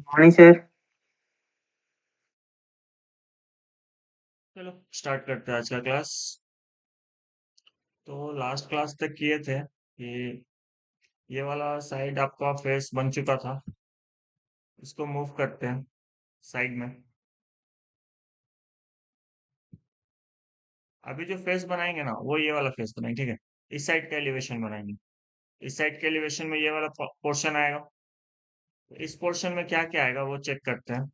Morning sir. चलो start करते हैं आज का क्लास। तो लास्ट क्लास तक किए थे कि ये वाला साइड आपका फेस बन चुका था। इसको मूव करते हैं साइड में। अभी जो फेस बनाएंगे ना वो ये वाला फेस बनाएंगे, ठीक है। इस साइड का एलिवेशन बनाएंगे। इस साइड के एलिवेशन में ये वाला पोर्शन आएगा। इस पोर्शन में क्या क्या आएगा वो चेक करते हैं।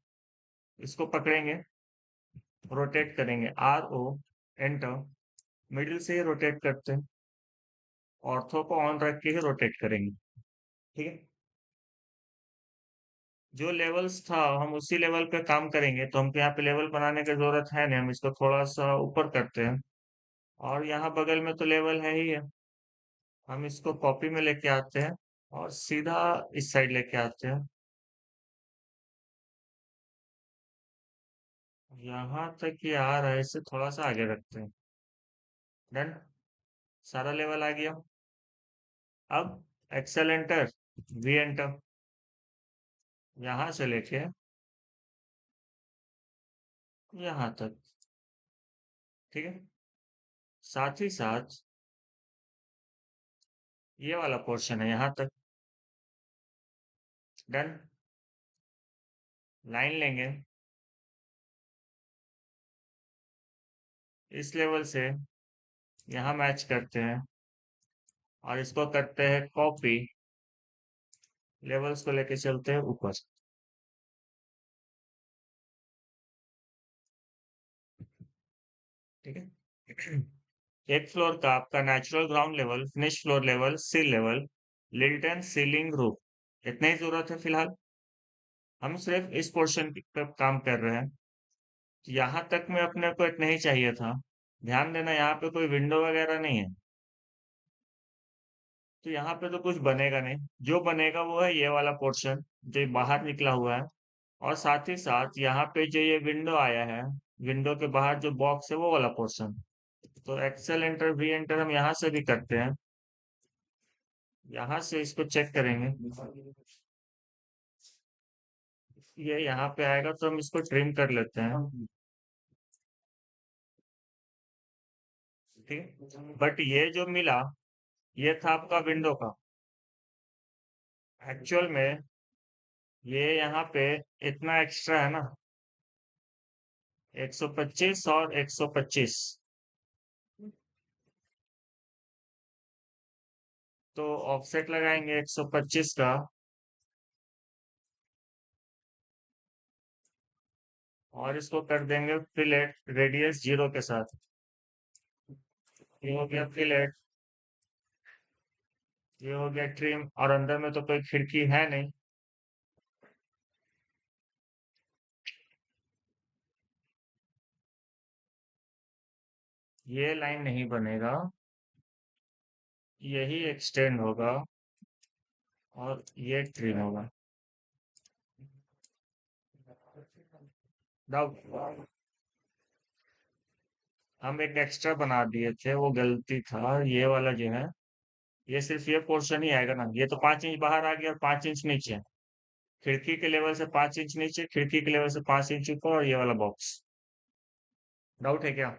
इसको पकड़ेंगे, रोटेट करेंगे, RO, एंटर। मिडिल से ही रोटेट करते हैं। ऑर्थो को ऑन रख के ही रोटेट करेंगे, ठीक है। जो लेवल्स था हम उसी लेवल पे काम करेंगे, तो हमको यहाँ पे लेवल बनाने की जरूरत है नहीं, हम इसको थोड़ा सा ऊपर करते हैं। और यहाँ बगल में तो लेवल है ही है। हम इसको कॉपी में लेके आते हैं और सीधा इस साइड लेके आते हैं। यहाँ तक ये आ रहा है, इससे थोड़ा सा आगे रखते हैं। डन। सारा लेवल आ गया। अब एक्सेल एंटर, वी एंटर, यहाँ से लेके यहाँ तक, ठीक है। साथ ही साथ ये वाला पोर्शन है यहाँ तक। डन। लाइन लेंगे इस लेवल से, यहाँ मैच करते हैं और इसको करते हैं कॉपी। लेवल्स को लेके चलते हैं ऊपर, ठीक है। एक फ्लोर का आपका natural ground level, finish floor level, sill level, lintel ceiling roof, इतनी ही जरूरत है फिलहाल। हम सिर्फ इस पोर्शन पे काम कर रहे हैं। यहाँ तक में अपने को इतना ही चाहिए था। ध्यान देना यहाँ पे कोई विंडो वगैरह नहीं है, तो यहाँ पे तो कुछ बनेगा नहीं। जो बनेगा वो है ये वाला पोर्शन जो बाहर निकला हुआ है। और साथ ही साथ यहाँ पे जो ये विंडो आया है, विंडो के बाहर जो बॉक्स है वो वाला पोर्शन। तो एक्सेल एंटर, वी एंटर हम यहाँ से भी करते हैं। यहाँ से इसको चेक करेंगे, ये यहाँ पे आएगा तो हम इसको ट्रिम कर लेते हैं, ठीक है। बट ये जो मिला ये था आपका विंडो का। एक्चुअल में ये यहाँ पे इतना एक्स्ट्रा है ना, 125 और 125। तो ऑफसेट लगाएंगे 125 का, और इसको कर देंगे फिलेट रेडियस 0 के साथ। ये हो गया फिलेट, ये हो गया ट्रिम, और अंदर में तो कोई खिड़की है नहीं। ये लाइन नहीं बनेगा, यही एक्सटेंड होगा और ये ट्रिम होगा। डाउट। हम एक एक्स्ट्रा बना दिए थे, वो गलती था। ये वाला जो है, ये सिर्फ ये पोर्शन ही आएगा ना। ये तो 5 इंच बाहर आ गया और 5 इंच नीचे। खिड़की के लेवल से 5 इंच नीचे, खिड़की के लेवल से 5 इंच ऊपर, और ये वाला बॉक्स। डाउट है क्या?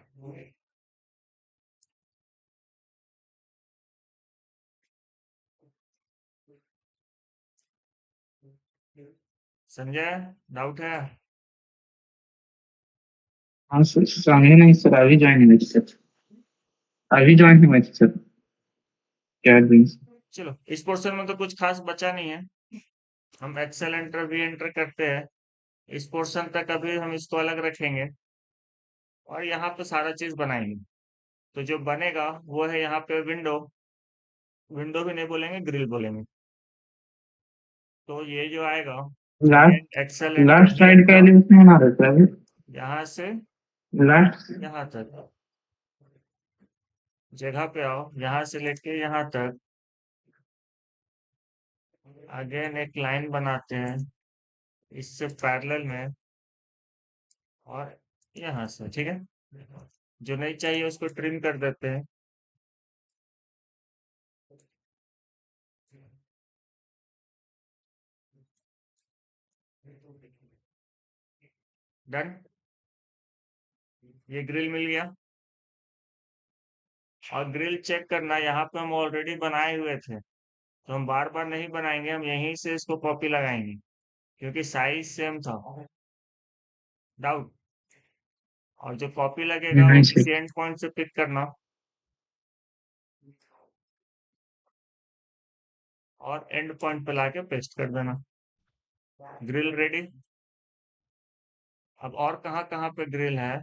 संजय, डाउट है? हाँ सर, सामने नहीं सर, अभी ज्वाइन हुए थे सर। अभी ज्वाइन हुए थे सर। क्या दिन से? चलो, इस पोर्शन में तो कुछ खास बचा नहीं है। हम एक्सेल एंटर, वी एंटर करते हैं। इस पोर्शन तक अभी हम इसको अलग रखेंगे और यहाँ पे सारा चीज बनाएंगे। तो जो बनेगा वो है यहाँ पे विंडो। विंडो भी नहीं बोलेंगे, ग्रिल बोलेंगे। तो ये जो आएगा, last again excel enter, last V side का एंटर, एलिवेशन बना रहता है अभी। यहाँ से लास्ट। यहाँ तक जगह पे आओ, यहाँ से लेके यहाँ तक। अगेन एक लाइन बनाते हैं इससे पैरेलल में, और यहाँ से, ठीक है। जो नहीं चाहिए उसको ट्रिम कर देते हैं। डन। ये ग्रिल मिल गया। और ग्रिल चेक करना, यहाँ पे हम ऑलरेडी बनाए हुए थे, तो हम बार बार नहीं बनाएंगे, हम यहीं से इसको कॉपी लगाएंगे क्योंकि साइज सेम था। डाउट। और जो कॉपी लगेगा वो नहीं सर। किसी एंड पॉइंट से पिक करना और एंड पॉइंट पे लाके पेस्ट कर देना। Grill ready. अब और कहाँ कहाँ पे ग्रिल है,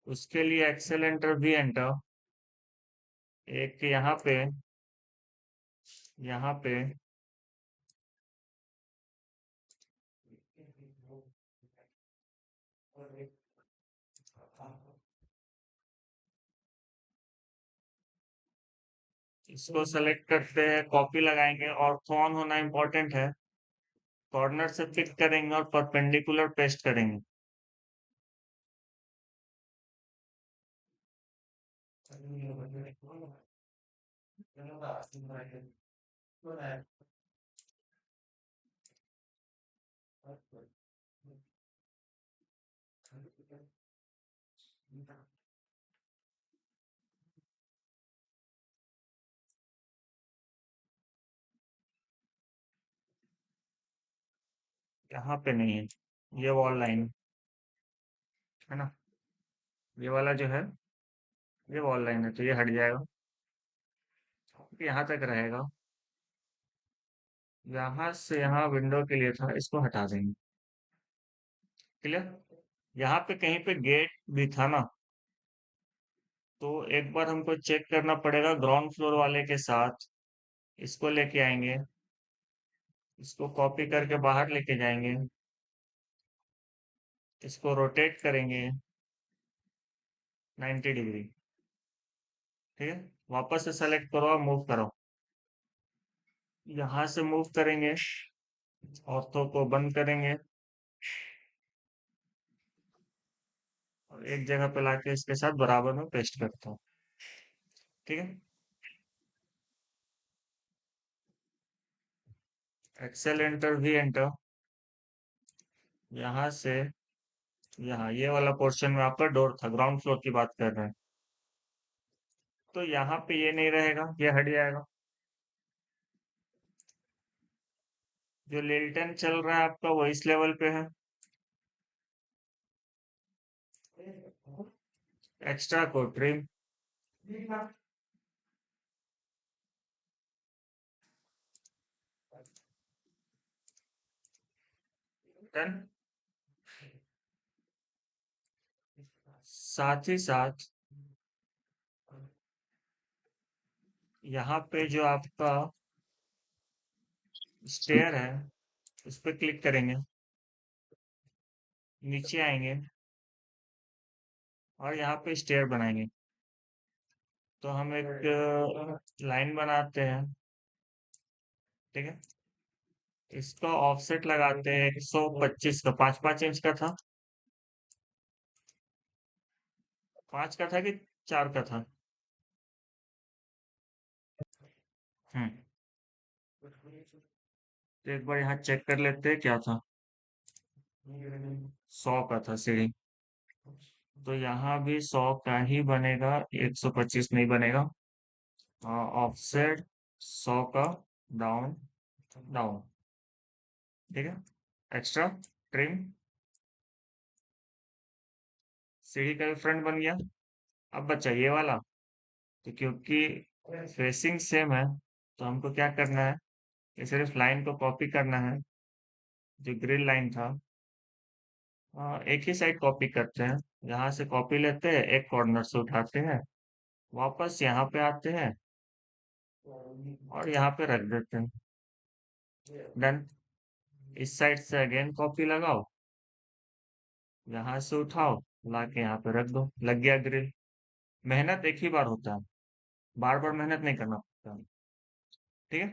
उसके लिए एक्सेल एंटर भी एंटर। एक यहाँ पे इसको सेलेक्ट करते हैं, कॉपी लगाएंगे, और ऑन होना इंपॉर्टेंट है। कॉर्नर से पिक करेंगे और परपेंडिकुलर पेस्ट करेंगे। यहाँ पे नहीं है, ये वॉल लाइन है ना, ये वाला जो है ये वॉल लाइन है, तो ये हट जाएगा, यहाँ तक रहेगा। यहाँ से यहाँ विंडो के लिए था, इसको हटा देंगे। क्लियर। यहाँ पे कहीं पे गेट भी था ना, तो एक बार हमको चेक करना पड़ेगा ग्राउंड फ्लोर वाले के साथ। इसको लेके आएंगे, इसको कॉपी करके बाहर लेके जाएंगे, इसको रोटेट करेंगे 90 डिग्री। ठीक है, वापस से सेलेक्ट करो और मूव करो। यहाँ से मूव करेंगे, ऑर्थो को बंद करेंगे और एक जगह पे लाके इसके साथ बराबर में पेस्ट करता हूँ। ठीक है, एक्सेल एंटर भी एंटर। यहाँ से यहाँ ये वाला पोर्शन में आपका डोर था, ग्राउंड फ्लोर की बात कर रहे हैं, तो यहाँ पे ये नहीं रहेगा, ये हट जाएगा। जो लिल्टन चल रहा है आपका वो इस लेवल पे है। एक्स्ट्रा को ट्रिम। डन। साथ ही साथ यहाँ पे जो आपका स्टेयर है उस पर क्लिक करेंगे, नीचे आएंगे और यहाँ पे स्टेयर बनाएंगे। तो हम एक लाइन बनाते हैं। ठीक है, इसका ऑफसेट लगाते हैं 125 का, 5-5 इंच का था, 5 का था कि 4 का था। हम्म, तो एक बार यहाँ चेक कर लेते हैं क्या था। 100 का था सीढ़ी, तो यहाँ भी 100 का ही बनेगा, 125 नहीं बनेगा। ऑफसेट 100 का, डाउन डाउन। ठीक है, एक्स्ट्रा ट्रिम, सीढ़ी का भी फ्रंट बन गया। अब बचा ये वाला, तो क्योंकि फेसिंग सेम है तो हमको क्या करना है, ये सिर्फ लाइन को कॉपी करना है, जो ग्रिल लाइन था। एक ही साइड कॉपी करते हैं, यहाँ से कॉपी लेते हैं, एक कॉर्नर से उठाते हैं, वापस यहाँ पे आते हैं और यहाँ पे रख देते हैं। डन। इस साइड से अगेन कॉपी लगाओ, यहाँ से उठाओ, लाके यहाँ पे रख दो, लग गया ग्रिल। मेहनत एक ही बार होता है, बार बार मेहनत नहीं करना पड़ता। ठीक है,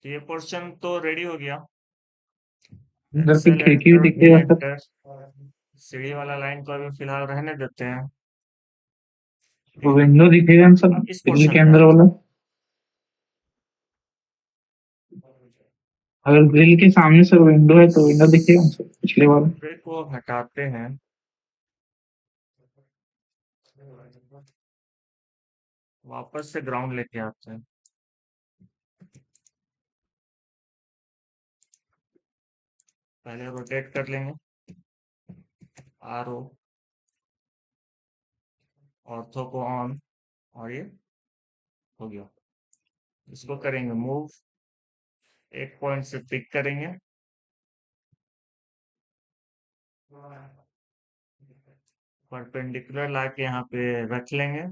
तो ये पोर्शन तो रेडी हो गया। घर की एक्सेल खिड़की भी एंटर वी दिखेगा सर। एंटर। सीढ़ी वाला लाइन को अभी फिलहाल रहने देते हैं। ठीक वो है, विंडो दिखेगा ना सर, अब इस ग्रिल पोर्शन के पे अंदर आते वाला। हैं। अगर ग्रिल के सामने सर विंडो है तो विंडो दिखेगा सर पिछले वाला। ब्रेक को हटाते हैं, वापस से ग्राउंड लेके आते हैं। पहले रोटेट कर लेंगे, आर ओ, ऑर्थो को ऑन, और ये हो गया। इसको करेंगे मूव, एक पॉइंट से पिक करेंगे, परपेंडिकुलर लाके यहाँ पे रख लेंगे,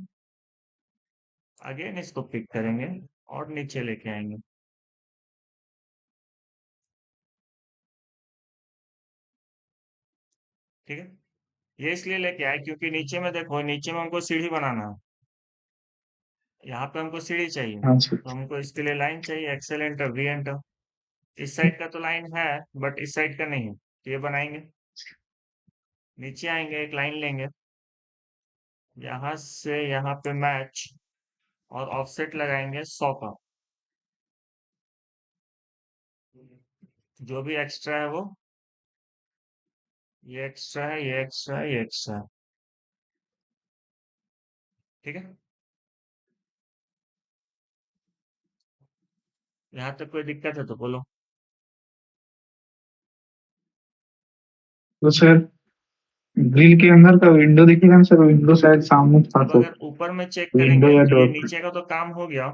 अगेन इसको पिक करेंगे और नीचे लेके आएंगे। ठीक है, ये इसलिए लेके आए क्योंकि नीचे में देखो, नीचे में हमको सीढ़ी बनाना है, यहाँ पे हमको सीढ़ी चाहिए, हाँ सर। तो हमको इसके लिए लाइन चाहिए, एक्सेल एंटर वी एंटर। इस साइड का तो लाइन है, बट इस साइड का नहीं है, तो ये बनाएंगे। नीचे आएंगे, एक लाइन लेंगे, यहाँ से यहाँ पे मैच, और ऑफसेट लगाएंगे 100 का। जो भी एक्स्ट्रा है वो, ये एक्स्ट्रा है, ये एक्स्ट्रा है, ये एक्स्ट्रा है। ठीक है, यहाँ तक कोई दिक्कत है तो बोलो। तो सर ग्रिल के अंदर का विंडो दिखेगा ना सर, विंडो शायद सामने था अब तो अगर ऊपर में चेक विंडो करेंगे या तो ये डोर। नीचे का तो काम हो गया। आ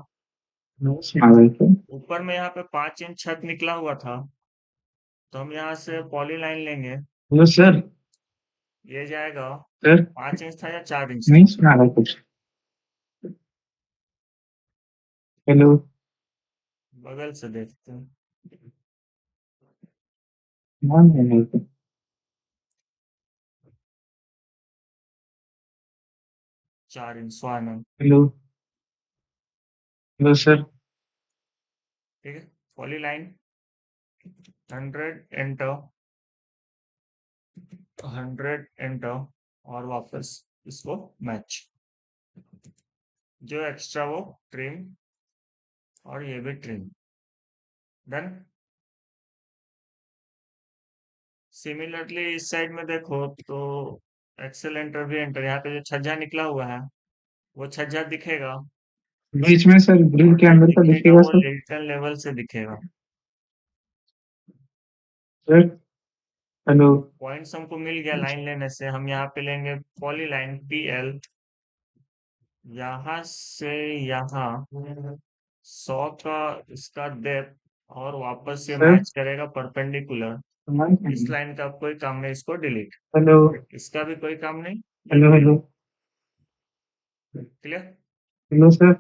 रहा है ऊपर में यहाँ पे 5 इंच छत निकला हुआ था, तो हम यहाँ से पॉली लाइन लेंगे, हेलो सर। ये जाएगा। सर 5 इंच था या 4 इंच नहीं था? सुना रहा कुछ। हेलो। बगल से देखते हैं। ध्यान नहीं है। 4 inch 100 mm। Hello. Hello sir. ठीक है, पॉली लाइन 100 एंटर, 100 एंटर, और वापस इसको मैच, जो एक्स्ट्रा वो ट्रिम, और ये भी ट्रिम। डन। सिमिलरली इस साइड में देखो तो एक्सेल एंटर भी एंटर, यहाँ पे जो छज्जा निकला हुआ है वो छज्जा दिखेगा, बीच में सर ग्रिल और के जो अंदर का दिखेगा दिखेगा वो सर। लिंटल लेवल से दिखेगा। Sir hello. पॉइंट्स हमको मिल गया लाइन लेने से। हम यहाँ पे लेंगे पॉली लाइन पी एल, यहाँ से यहाँ 100 का इसका डेप्थ, और वापस से सर मैच करेगा परपेंडिकुलर। हमारे इस हेलो। लाइन का कोई काम नहीं, इसको डिलीट। हेलो। इसका भी कोई काम नहीं, ये hello. Delete. Hello. Clear? Hello sir.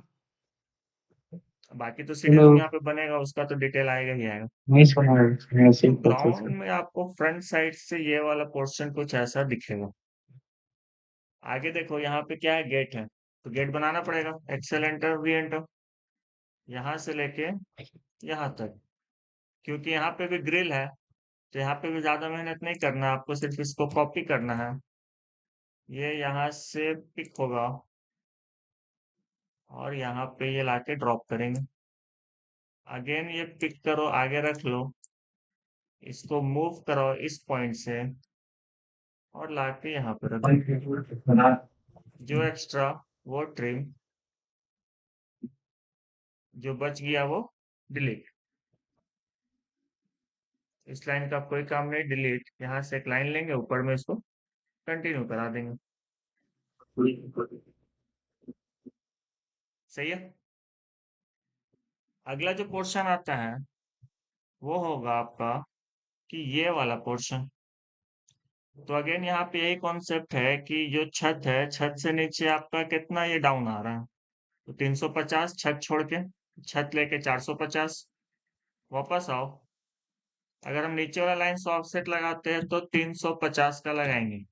बाकी तो सीढ़ी हेलो। रूम यहाँ पे बनेगा, उसका तो डिटेल आएगा ही आएगा। नहीं सुना रहा मैं ऐसे तो ही करता ग्राउंड सर। में आपको फ्रंट साइड से ये वाला पोर्शन कुछ ऐसा दिखेगा। आगे देखो, यहाँ पे क्या है, गेट है, तो गेट बनाना पड़ेगा, एक्सेल एंटर वी एंटर, यहाँ से लेके यहाँ तक। क्योंकि यहाँ पे भी ग्रिल है, तो यहाँ पे भी ज्यादा मेहनत नहीं करना, आपको सिर्फ इसको कॉपी करना है। ये यहाँ से पिक होगा, और यहाँ पे ये लाके ड्रॉप करेंगे। अगेन ये पिक करो, आगे रख लो, इसको मूव करो इस पॉइंट से, और लाके यहाँ पे रख दो। जो एक्स्ट्रा वो ट्रिम, जो बच गया वो डिलीट। इस लाइन का कोई काम नहीं, डिलीट। यहाँ से एक लाइन लेंगे, ऊपर में इसको कंटिन्यू करा देंगे। सही है। अगला जो पोर्शन आता है वो होगा आपका कि ये वाला पोर्शन। तो अगेन यहाँ पे यही कॉन्सेप्ट है कि जो छत है, छत से नीचे आपका कितना ये डाउन आ रहा है, तो 350 छत छोड़ के, छत लेके 450। वापस आओ, अगर हम नीचे वाला लाइन से ऑफसेट लगाते हैं तो 350 का लगाएंगे,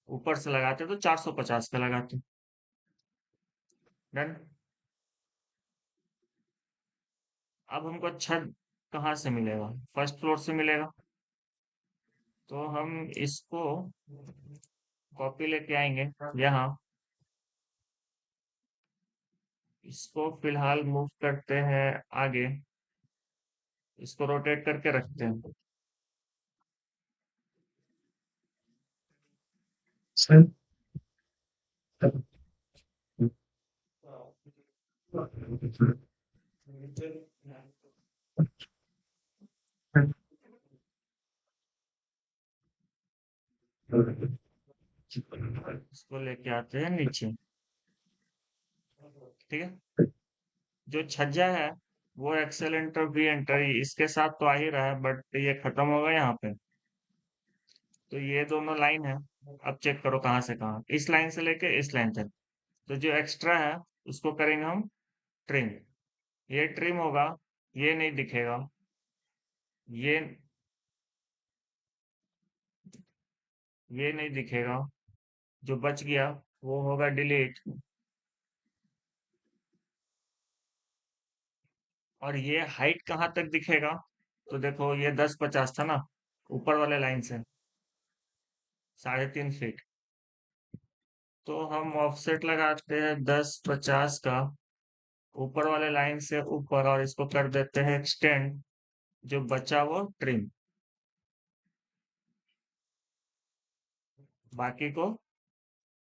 ऊपर से लगाते तो 450 का लगाते। डन। अब हमको छत कहाँ से मिलेगा? फर्स्ट फ्लोर से मिलेगा, तो हम इसको कॉपी लेके आएंगे यहाँ, इसको फिलहाल मूव करते हैं आगे, इसको रोटेट करके रखते हैं। सर इसको लेके आते हैं नीचे। ठीक है, जो छज्जा है वो एक्सेल एंटर वी एंटर इसके साथ तो आ ही रहा है, बट ये खत्म होगा यहाँ पे। तो ये दोनों लाइन है। अब चेक करो कहाँ से कहाँ, इस लाइन से लेके इस लाइन तक। तो जो एक्स्ट्रा है उसको करेंगे हम ट्रिम। ये ट्रिम होगा, ये नहीं दिखेगा, ये ये नहीं दिखेगा। जो बच गया वो होगा डिलीट। और ये हाइट कहाँ तक दिखेगा? तो देखो ये 10-50 था ना, ऊपर वाले लाइन से 3.5 फीट। तो हम ऑफसेट लगाते हैं 10-50 का ऊपर वाले लाइन से ऊपर, और इसको कर देते हैं एक्सटेंड। जो बचा वो ट्रिम, बाकी को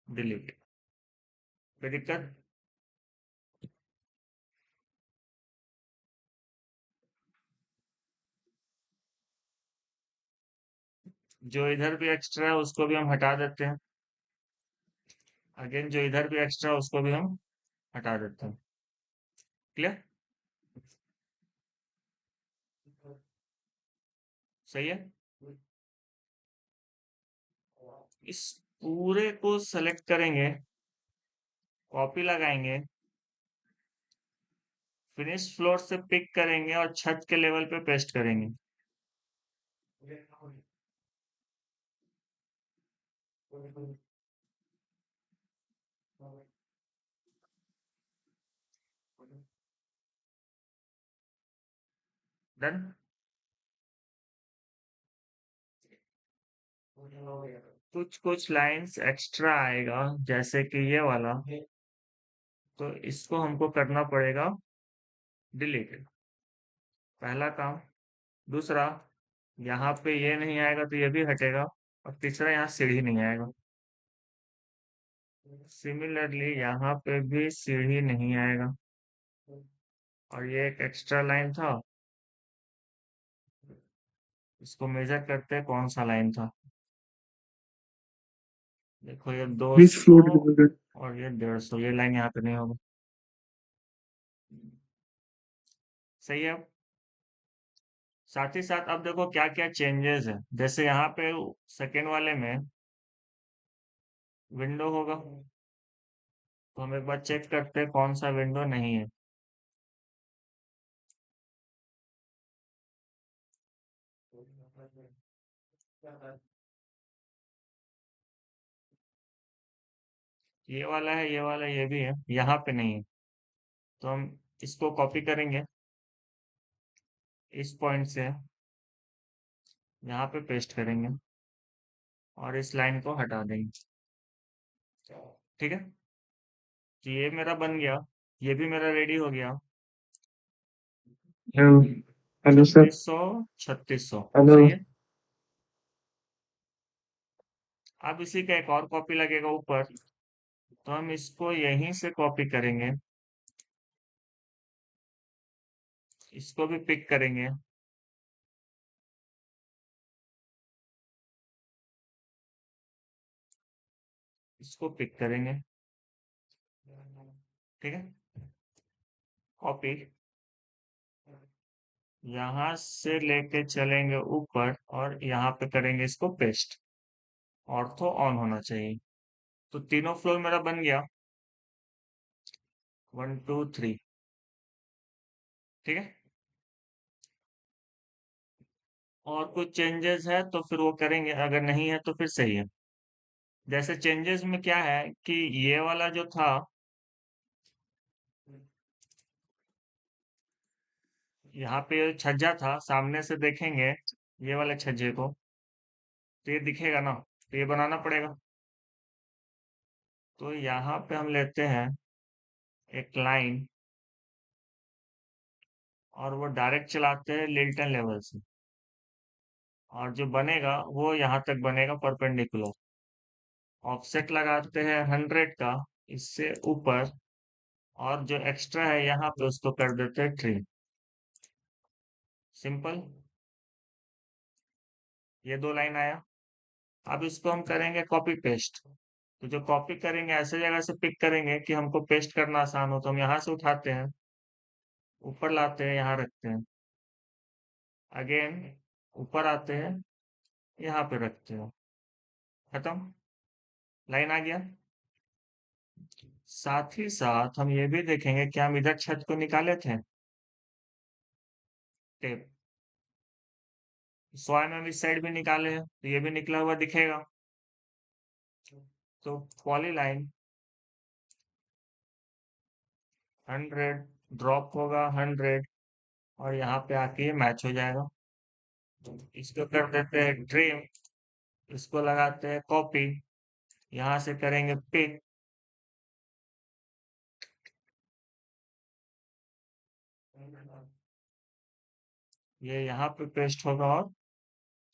डिलीट। कोई दिक्कत? जो इधर भी एक्स्ट्रा है उसको भी हम हटा देते हैं। अगेन जो इधर भी एक्स्ट्रा है उसको भी हम हटा देते हैं। क्लियर? सही है। इस पूरे को सेलेक्ट करेंगे, कॉपी लगाएंगे, फिनिश फ्लोर से पिक करेंगे और छत के लेवल पे पेस्ट करेंगे। डन। कुछ कुछ लाइंस एक्स्ट्रा आएगा, जैसे कि ये वाला, तो इसको हमको करना पड़ेगा डिलीट। पहला काम। दूसरा, यहाँ पे ये नहीं आएगा तो ये भी हटेगा। और तीसरा, यहाँ सीढ़ी नहीं आएगा। सिमिलरली यहाँ पे भी सीढ़ी नहीं आएगा। और ये एक एक्स्ट्रा लाइन था, इसको मेजर करते हैं कौन सा लाइन था। देखो ये विच 200 फ्लोर डिलीवर और ये 150, ये लाइन यहाँ पे नहीं होगा। सही है। साथ ही साथ अब देखो क्या क्या चेंजेस है। जैसे यहाँ पे सेकेंड वाले में विंडो होगा, तो हम एक बार चेक करते हैं कौन सा विंडो नहीं है। ये वाला है, ये वाला, ये भी है, यहाँ पे नहीं है। तो हम इसको कॉपी करेंगे इस पॉइंट से, यहाँ पे पेस्ट करेंगे और इस लाइन को हटा देंगे। ठीक है, तो ये मेरा बन गया, ये भी मेरा रेडी हो गया। हेलो हेलो सर 3600 3600 हेलो सही है। अब इसी का एक और कॉपी लगेगा ऊपर, तो हम इसको यहीं से कॉपी करेंगे, इसको भी पिक करेंगे, इसको पिक करेंगे। ठीक है, कॉपी, यहाँ से लेके चलेंगे ऊपर और यहाँ पे करेंगे इसको पेस्ट। ऑर्थो ऑन होना चाहिए। तो तीनों फ्लोर मेरा बन गया, 1 2 3। ठीक है, और कुछ चेंजेस है तो फिर वो करेंगे, अगर नहीं है तो फिर सही है। जैसे चेंजेस में क्या है कि ये वाला जो था, यहाँ पे छज्जा था, सामने से देखेंगे ये वाले छज्जे को, तो ये दिखेगा ना, तो ये बनाना पड़ेगा। तो यहाँ पे हम लेते हैं एक लाइन और वो डायरेक्ट चलाते हैं लिल्टन लेवल से, और जो बनेगा वो यहाँ तक बनेगा परपेंडिकुलर। ऑफसेट लगाते हैं 100 का इससे ऊपर, और जो एक्स्ट्रा है यहाँ पे उसको कर देते हैं ट्रिम। सिंपल, ये 2 लाइन आया। अब इसको हम करेंगे कॉपी पेस्ट। तो जो कॉपी करेंगे ऐसे जगह से पिक करेंगे कि हमको पेस्ट करना आसान हो, तो हम यहाँ से उठाते हैं, ऊपर लाते हैं, यहाँ रखते हैं, अगेन ऊपर आते हैं, यहाँ पे रखते हैं, खत्म, लाइन आ गया। साथ ही साथ हम ये भी देखेंगे कि हम इधर छत को निकाले थे टेप, 100 mm इस साइड भी निकाले हैं, तो ये भी निकला हुआ दिखेगा। तो पॉली लाइन 100 ड्रॉप होगा 100, और यहाँ पे आके ये मैच हो जाएगा। इसको कर देते हैं ट्रिम, इसको लगाते हैं कॉपी, यहाँ से करेंगे पिक, ये यहाँ पे पेस्ट होगा और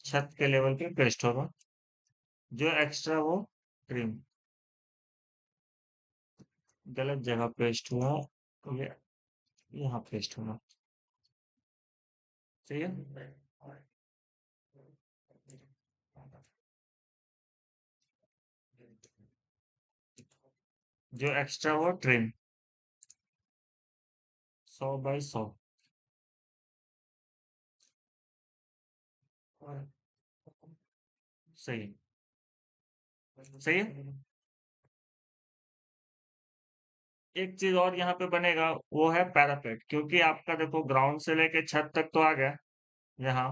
छत के लेवल पे पेस्ट होगा। जो एक्स्ट्रा वो ट्रिम, गलत जगह पेस्ट हुआ, ये यहाँ पेस्ट होगा, सही है। जो एक्स्ट्रा वो ट्रिम 100 बाई 100, सही, सही है। एक चीज और यहाँ पे बनेगा, वो है पैरापेट, क्योंकि आपका देखो ग्राउंड से लेके छत तक तो आ गया यहाँ,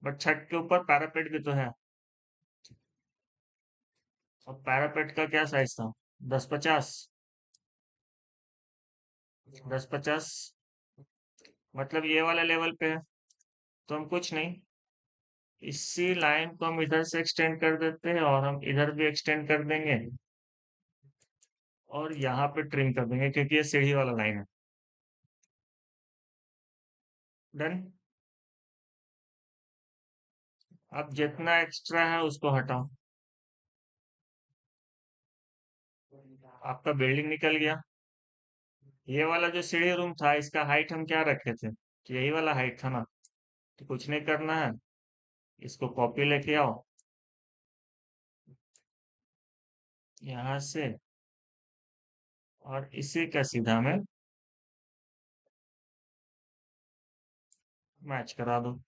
बट छत के ऊपर पैरापेट भी तो है। और पैरापेट का क्या साइज था, 10-50, 10-50, मतलब ये वाला लेवल पे है। तो हम कुछ नहीं, इसी लाइन को हम इधर से एक्सटेंड कर देते हैं, और हम इधर भी एक्सटेंड कर देंगे, और यहाँ पे ट्रिम कर देंगे, क्योंकि ये सीढ़ी वाला लाइन है। डन। अब जितना एक्स्ट्रा है उसको हटाओ, आपका बिल्डिंग निकल गया। ये वाला जो सीढ़ी रूम था, इसका हाइट हम क्या रखे थे, तो यही वाला हाइट था ना। तो कुछ नहीं करना है, इसको कॉपी लेके आओ, यहाँ से, और इसी का सीधा में मैच करा दो,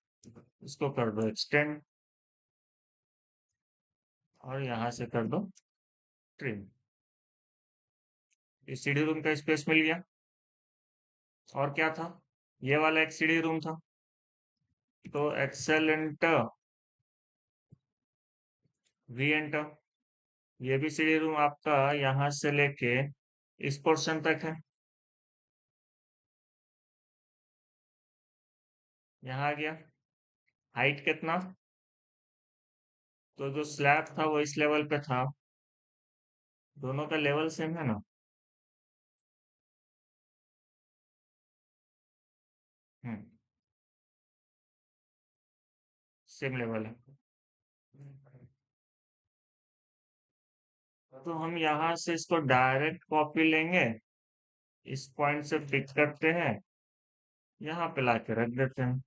इसको कर दो एक्सटेंड, और यहाँ से कर दो ट्रिम। इस सीढ़ी रूम का स्पेस मिल गया। और क्या था, ये वाला एक सीढ़ी रूम था, तो एक्सेल एंटर, वी एंटर, ये भी सीढ़ी रूम आपका यहाँ से लेके इस पोर्शन तक है, यहाँ आ गया। हाइट कितना, तो जो स्लैब था वो इस लेवल पे था, दोनों का लेवल सेम है ना। हम्म, सेम लेवल है। तो हम यहाँ से इसको डायरेक्ट कॉपी लेंगे, इस पॉइंट से पिक करते हैं, यहाँ पे लाके रख देते हैं,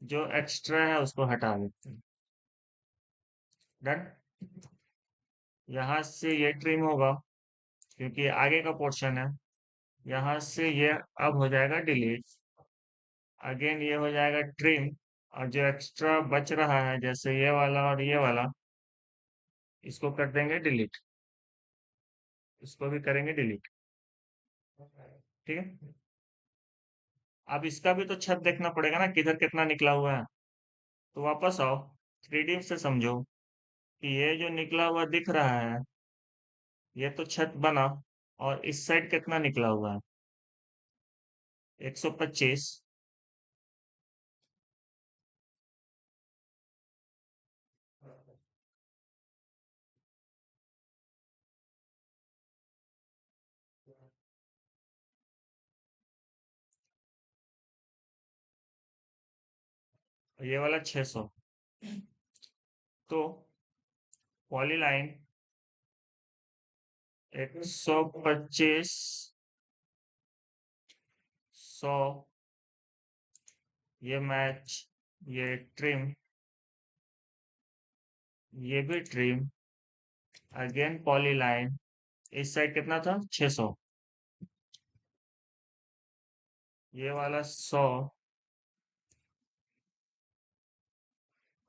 जो एक्स्ट्रा है उसको हटा देते हैं। डन। यहाँ से ये ट्रिम होगा, क्योंकि आगे का पोर्शन है। यहाँ से ये अब हो जाएगा डिलीट, अगेन ये हो जाएगा ट्रिम, और जो एक्स्ट्रा बच रहा है जैसे ये वाला और ये वाला, इसको कर देंगे डिलीट, इसको भी करेंगे डिलीट, ठीक है। अब इसका भी तो छत देखना पड़ेगा ना, किधर कितना निकला हुआ है। तो वापस आओ, 3D से समझो कि ये जो निकला हुआ दिख रहा है, ये तो छत बना, और इस साइड कितना निकला हुआ है, 125। ये वाला 600। तो पॉलीलाइन 125, 100, ये मैच, ये ट्रिम, ये भी ट्रिम, अगेन पॉलीलाइन। इस साइड कितना था? 600। ये वाला 100,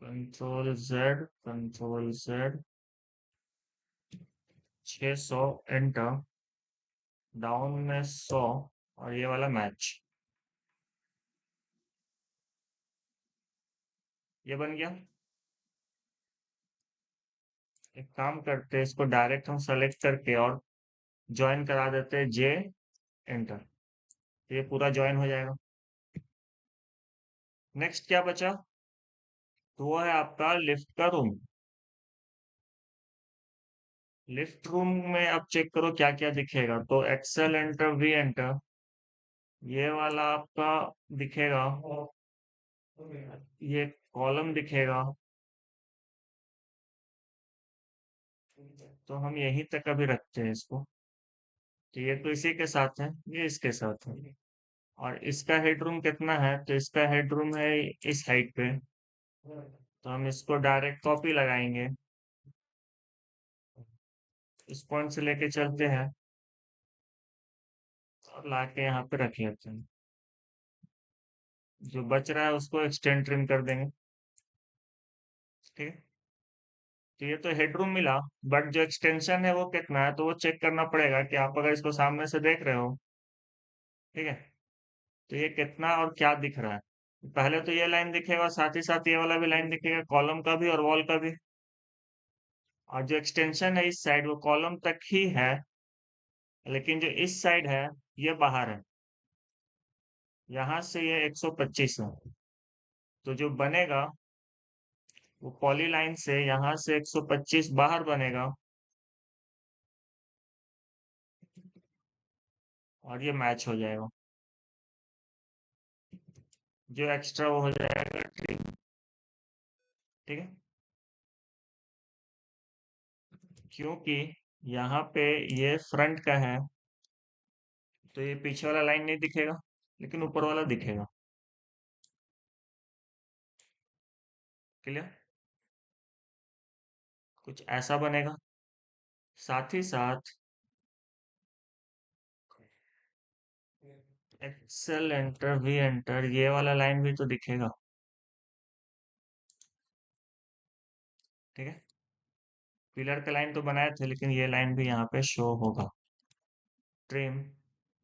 control Z, control Z, 600, enter, down में 100, और ये वाला मैच। ये बन गया। एक काम करते हैं, इसको डायरेक्ट हम सेलेक्ट करके और ज्वाइन करा देते हैं, जे, एंटर। ये पूरा ज्वाइन हो जाएगा। नेक्स्ट क्या बचा? तो वो है आपका लिफ्ट का रूम। लिफ्ट रूम में आप चेक करो क्या क्या दिखेगा। तो एक्सेल एंटर, वी एंटर, ये वाला आपका दिखेगा, ये कॉलम दिखेगा। तो हम यहीं तक अभी रखते हैं इसको। तो ये तो इसी के साथ है, ये इसके साथ है। और इसका हेडरूम कितना है? तो इसका हेडरूम है इस हाइट पे। तो हम इसको डायरेक्ट कॉपी लगाएंगे, इस पॉइंट से लेके चलते हैं और लाके यहाँ पे रख लेते हैं। जो बच रहा है उसको एक्सटेंड ट्रिम कर देंगे। ठीक है। तो ये तो हेडरूम मिला, बट जो एक्सटेंशन है वो कितना है, तो वो चेक करना पड़ेगा कि आप अगर इसको सामने से देख रहे हो। ठीक है। तो ये कितना और क्या दिख रहा है? पहले तो ये लाइन दिखेगा, साथ ही साथ ये वाला भी लाइन दिखेगा, कॉलम का भी और वॉल का भी। और जो एक्सटेंशन है इस साइड, वो कॉलम तक ही है, लेकिन जो इस साइड है ये बाहर है। यहाँ से ये 125 है। तो जो बनेगा वो पॉली लाइन से यहाँ से 125 बाहर बनेगा, और ये मैच हो जाएगा। जो एक्स्ट्रा वो हो जाएगा ट्रिम। ठीक है। क्योंकि यहाँ पे ये फ्रंट का है, तो ये पीछे वाला लाइन नहीं दिखेगा, लेकिन ऊपर वाला दिखेगा। क्लियर? कुछ ऐसा बनेगा। साथ ही साथ एक्सेल एंटर, वी एंटर, ये वाला लाइन भी तो दिखेगा। ठीक है। पिलर का लाइन तो बनाए थे, लेकिन ये लाइन भी यहाँ पे शो होगा। ट्रिम,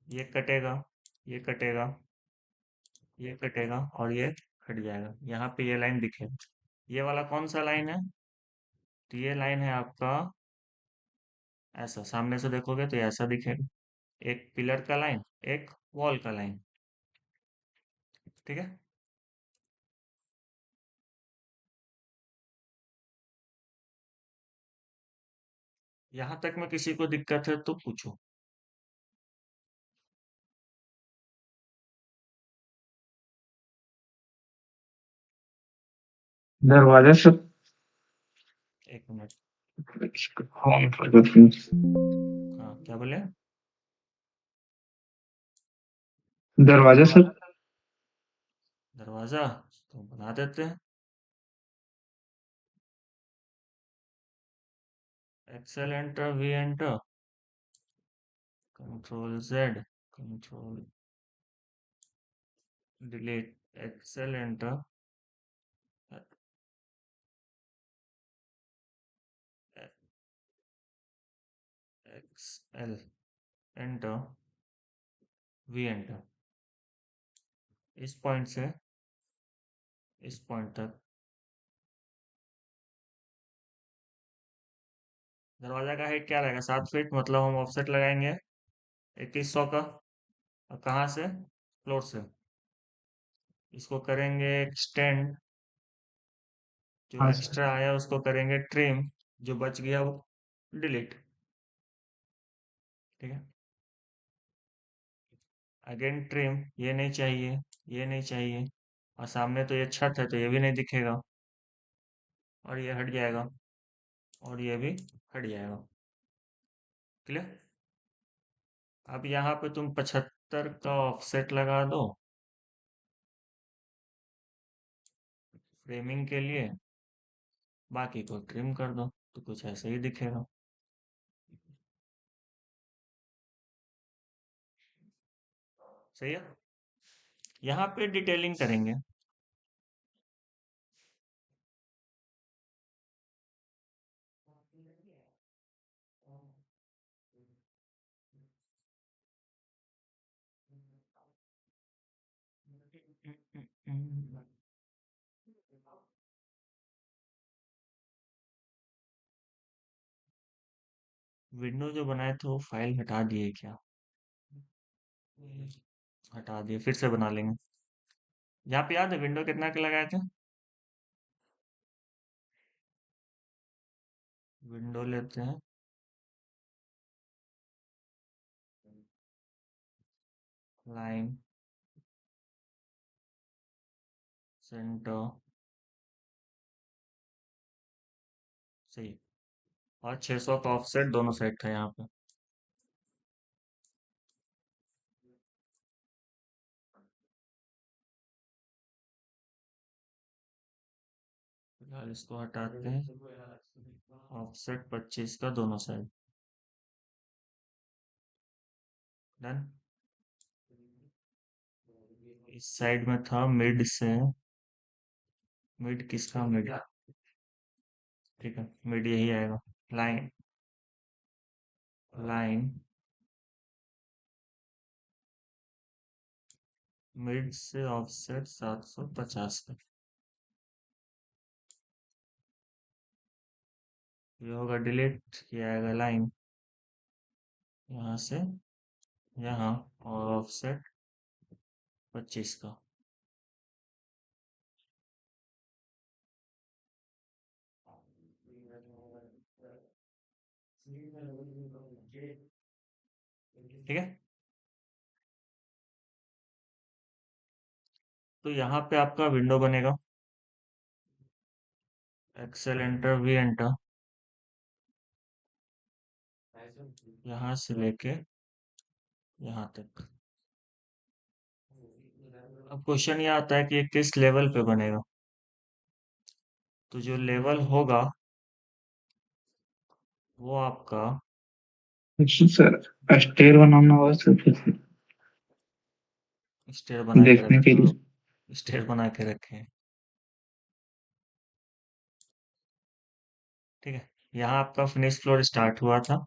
ये कटेगा, ये कटेगा, ये कटेगा, और ये हट जाएगा। यहाँ पे ये लाइन दिखेगा। ये वाला कौन सा लाइन है? तो ये लाइन है आपका, ऐसा सामने से देखोगे तो ऐसा दिखेगा। एक पिलर का लाइन, एक वॉल का लाइन। ठीक है। यहाँ तक में किसी को दिक्कत है तो पूछो। दरवाजा से एक मिनट। होम पर रखूं। हाँ, क्या बोले? दरवाजा से दरवाजा तो बना देते हैं। Excel enter, V enter, control Z, control delete, excel enter, XL enter, V enter. इस पॉइंट से इस पॉइंट तक दरवाजा का हाइट क्या रहेगा? 7 फीट, मतलब हम ऑफसेट लगाएंगे 2100 का। और कहाँ से? फ्लोर से। इसको करेंगे एक्सटेंड, जो हाँ सर। एक्स्ट्रा आया उसको करेंगे ट्रिम, जो बच गया वो डिलीट। ठीक है। अगेन ट्रिम, ये नहीं चाहिए, ये नहीं चाहिए, और सामने तो ये छत है तो ये भी नहीं दिखेगा, और ये हट जाएगा, और ये भी हट जाएगा। क्लियर? अब यहाँ पे तुम 75 का ऑफसेट लगा दो फ्रेमिंग के लिए, बाकी को ट्रिम कर दो, तो कुछ ऐसे ही दिखेगा। सही है। यहाँ पे डिटेलिंग करेंगे। विंडो जो बनाए थे वो फाइल हटा दिए क्या? हटा दिए, फिर से बना लेंगे। यहाँ पे याद है विंडो कितना के लगाए थे? विंडो लेते हैं, लाइन, सेंटर, सही। और 600 का ऑफसेट दोनों साइड था यहाँ पे। फिलहाल इसको हटाते हैं, ऑफसेट 25 का दोनों साइड। डन। इस साइड में था मिड से, मिड किसका मिड? ठीक है, मिड यही आएगा। लाइन, लाइन, मिड से ऑफसेट 750 का। ये होगा डिलीट, किया आएगा लाइन यहाँ से यहाँ, और ऑफसेट 25 का। ठीक है। तो यहाँ पे आपका विंडो बनेगा, एक्सेल एंटर, वी एंटर, यहाँ से लेके यहाँ तक। अब क्वेश्चन ये आता है कि ये किस लेवल पे बनेगा। तो जो लेवल होगा वो आपका, सर स्टेयर बनाना होगा सर फिर से स्टेयर बना के देखने के रखे हो, लिए। स्टेयर बना के रखे हैं। ठीक है, यहाँ आपका फिनिश फ्लोर स्टार्ट हुआ था,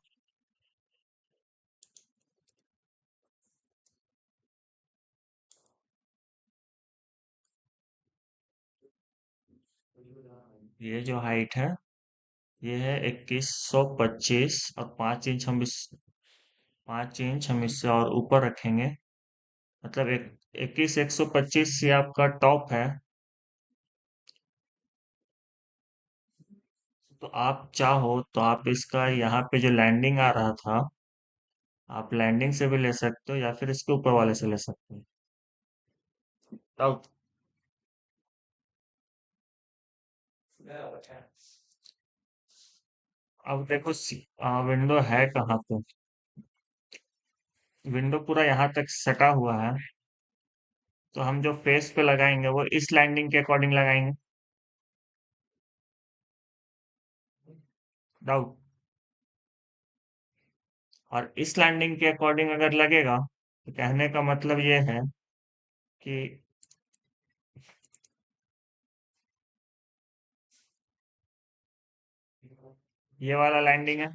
ये जो हाइट है ये है 2125, और 5 इंच हम इस 5 इंच हम इससे और ऊपर रखेंगे, मतलब 21 125 ये आपका टॉप है। तो आप चाहो तो आप इसका यहाँ पे जो लैंडिंग आ रहा था, आप लैंडिंग से भी ले सकते हो या फिर इसके ऊपर वाले से ले सकते हो। अब अब देखो, विंडो है कहाँ पे? विंडो पूरा यहाँ तक सटा हुआ है, तो हम जो फेस पे लगाएंगे वो इस लैंडिंग के अकॉर्डिंग लगाएंगे। डाउट? और इस लैंडिंग के अकॉर्डिंग अगर लगेगा तो कहने का मतलब ये है कि ये वाला लैंडिंग है,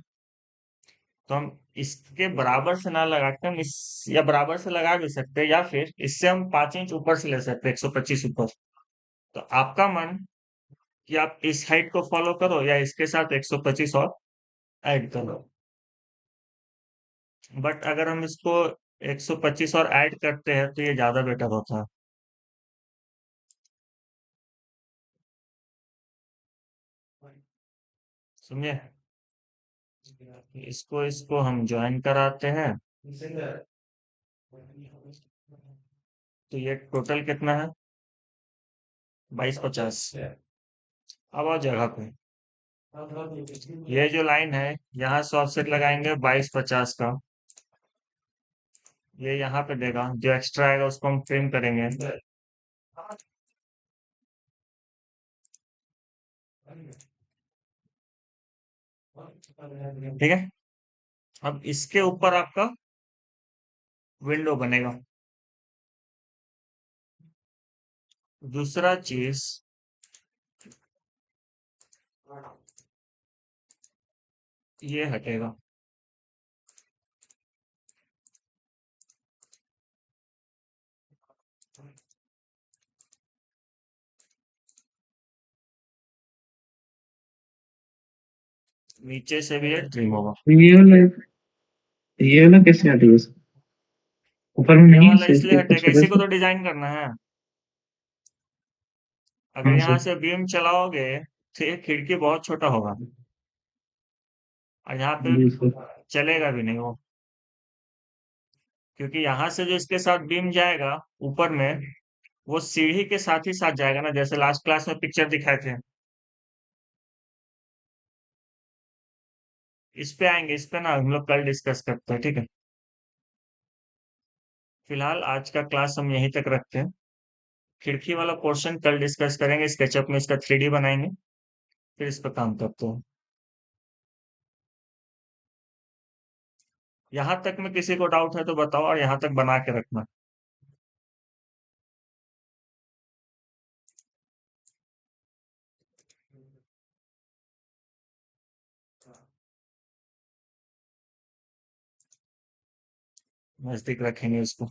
तो हम इसके बराबर से ना लगा के हम इस, या बराबर से लगा भी सकते हैं, या फिर इससे हम 5 इंच ऊपर से ले सकते हैं, 125 ऊपर। तो आपका मन कि आप इस हाइट को फॉलो करो या इसके साथ 125 और ऐड करो। बट अगर हम इसको 125 और ऐड करते हैं तो ये ज्यादा बेटर होता है। समझे? इसको इसको हम ज्वाइन कराते हैं, तो ये टोटल कितना है? 2250। अब और जगह पे ये जो लाइन है यहाँ से ऑफसेट लगाएंगे 2250 का। ये यहाँ पे देगा, जो एक्स्ट्रा आएगा उसको हम ट्रिम करेंगे। ठीक है। अब इसके ऊपर आपका विंडो बनेगा। दूसरा चीज, ये हटेगा। नीचे से भी ये ट्रिम होगा। ये वाला कैसे हटेगा सर? ऊपर में ये नहीं है वाला सर, इसलिए इसके हटेगा, छोटा इसी को सा। तो डिजाइन करना है। अगर हाँ यहाँ सर। से बीम चलाओगे तो ये खिड़की बहुत छोटा होगा और यहाँ पे जी सर। चलेगा भी नहीं वो, क्योंकि यहाँ से जो इसके साथ बीम जाएगा ऊपर में, वो सीढ़ी के साथ ही साथ जाएगा ना, जैसे लास्ट क्लास में पिक्चर दिखाए थे। इस पे आएंगे, इस पे ना हम लोग कल डिस्कस करते हैं, ठीक है। फिलहाल आज का क्लास हम यहीं तक रखते हैं। खिड़की वाला पोर्शन कल डिस्कस करेंगे, स्केचअप में इसका 3D बनाएंगे, फिर इस पर काम करते हैं। यहाँ तक में किसी को डाउट है तो बताओ, और यहाँ तक बना के रखना। नजदीक रखेंगे इसको,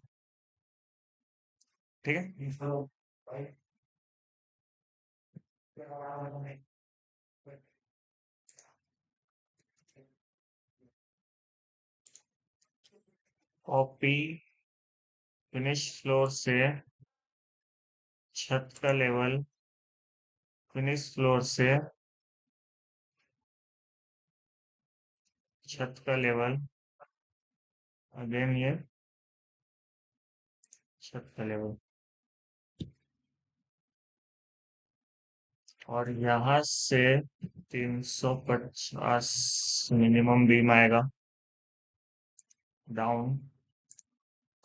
ठीक है। कॉपी फिनिश फ्लोर से छत का लेवल, फिनिश फ्लोर से छत का लेवल, अगेन ये छत का लेवल, और यहाँ से 350 मिनिमम बीम आएगा डाउन।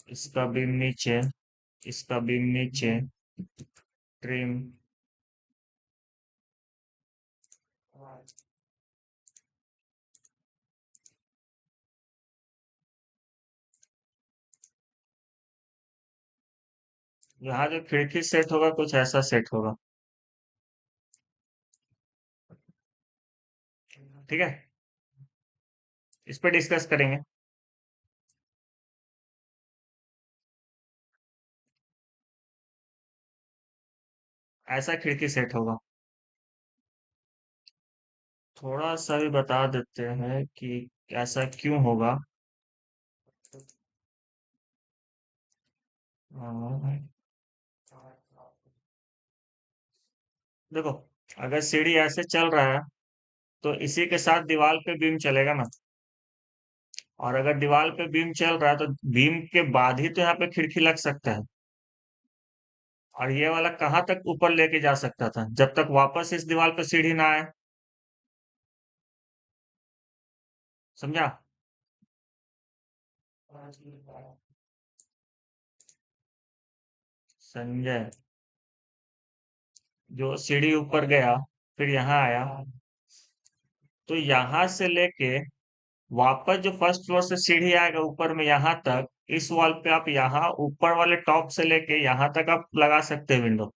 इसका बीम नीचे, इसका बीम नीचे, ट्रिम। यहाँ जो खिड़की सेट होगा कुछ ऐसा सेट होगा, ठीक है। इस पर डिस्कस करेंगे। ऐसा खिड़की सेट होगा। थोड़ा सा भी बता देते हैं कि ऐसा क्यों होगा। अ, देखो, अगर सीढ़ी ऐसे चल रहा है तो इसी के साथ दीवार पे बीम चलेगा ना, और अगर दीवार पे बीम चल रहा है तो बीम के बाद ही तो यहाँ पे खिड़की लग सकता है। और ये वाला कहाँ तक ऊपर लेके जा सकता था, जब तक वापस इस दीवार पे सीढ़ी ना आए। समझा? संजय, जो सीढ़ी ऊपर गया फिर यहाँ आया, तो यहाँ से लेके वापस जो फर्स्ट फ्लोर से सीढ़ी आएगा ऊपर में यहाँ तक, इस वॉल पे आप यहाँ ऊपर वाले टॉप से लेके यहाँ तक आप लगा सकते हैं विंडो।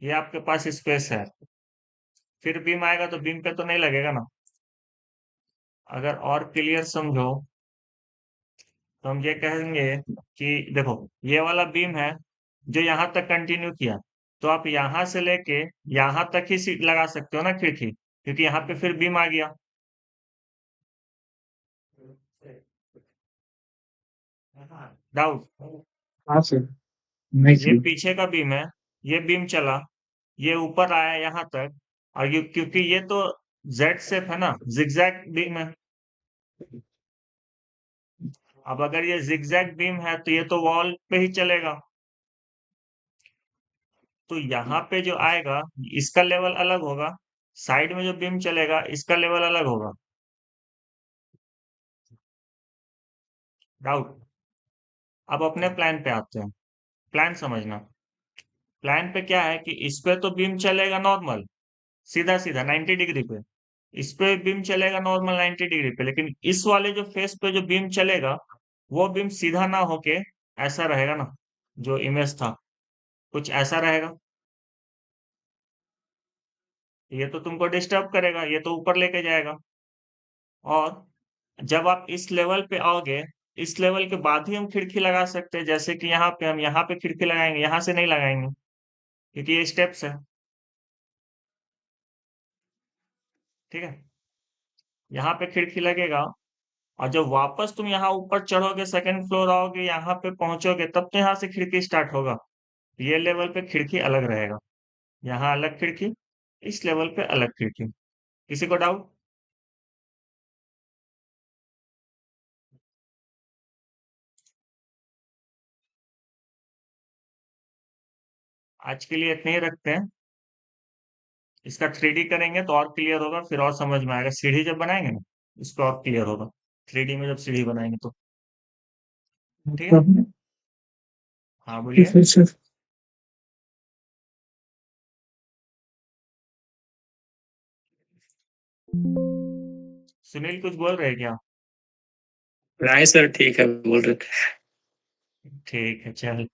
ये आपके पास स्पेस है। फिर बीम आएगा तो बीम पे तो नहीं लगेगा ना। अगर और क्लियर समझो तो हम ये कहेंगे कि देखो, ये वाला बीम है जो यहाँ तक कंटिन्यू किया, तो आप यहाँ से लेके यहाँ तक ही सीट लगा सकते हो ना खिड़की, क्योंकि यहाँ पे फिर बीम आ गया। डाउट? हाँ सर। नहीं ये सर। पीछे का बीम है, ये बीम चला, ये ऊपर आया यहाँ तक, और ये क्योंकि ये तो जेड शेप है ना, जिगजैग बीम है। अब अगर ये जिगजैग बीम है तो ये तो वॉल पे ही चलेगा। तो यहाँ पे जो आएगा इसका लेवल अलग होगा, साइड में जो बीम चलेगा इसका लेवल अलग होगा। डाउट? अब अपने प्लान पे आते हैं। प्लान समझना। प्लान पे क्या है कि इस पे तो बीम चलेगा नॉर्मल, सीधा सीधा 90 डिग्री पे। इस पे बीम चलेगा नॉर्मल 90 डिग्री पे, लेकिन इस वाले जो फेस पे जो बीम चलेगा वो बीम सीधा ना होके ऐसा रहेगा ना, जो इमेज था कुछ ऐसा रहेगा। ये तो तुमको डिस्टर्ब करेगा, ये तो ऊपर लेके जाएगा। और जब आप इस लेवल पे आओगे, इस लेवल के बाद ही हम खिड़की लगा सकते हैं, जैसे कि यहाँ पे हम यहाँ पे खिड़की लगाएंगे, यहाँ से नहीं लगाएंगे क्योंकि ये स्टेप्स है। ठीक है, यहाँ पे खिड़की लगेगा, और जब वापस तुम यहाँ ऊपर चढ़ोगे, सेकंड फ्लोर आओगे, यहाँ पे पहुंचोगे, तब तो यहाँ से खिड़की स्टार्ट होगा। ये लेवल पे खिड़की अलग रहेगा, यहाँ अलग खिड़की, इस लेवल पे अलग खिड़की। किसी को डाउट? आज के लिए इतने ही रखते हैं। इसका 3D करेंगे तो और क्लियर होगा, फिर और समझ में आएगा। सीढ़ी जब बनाएंगे ना, इसको और क्लियर होगा 3D में, जब सीढ़ी बनाएंगे तो। ठीक है, हाँ बोलिए। फिर से सुनील कुछ बोल रहे हैं क्या? नहीं सर, ठीक है बोल रहे थे। ठीक है, चल।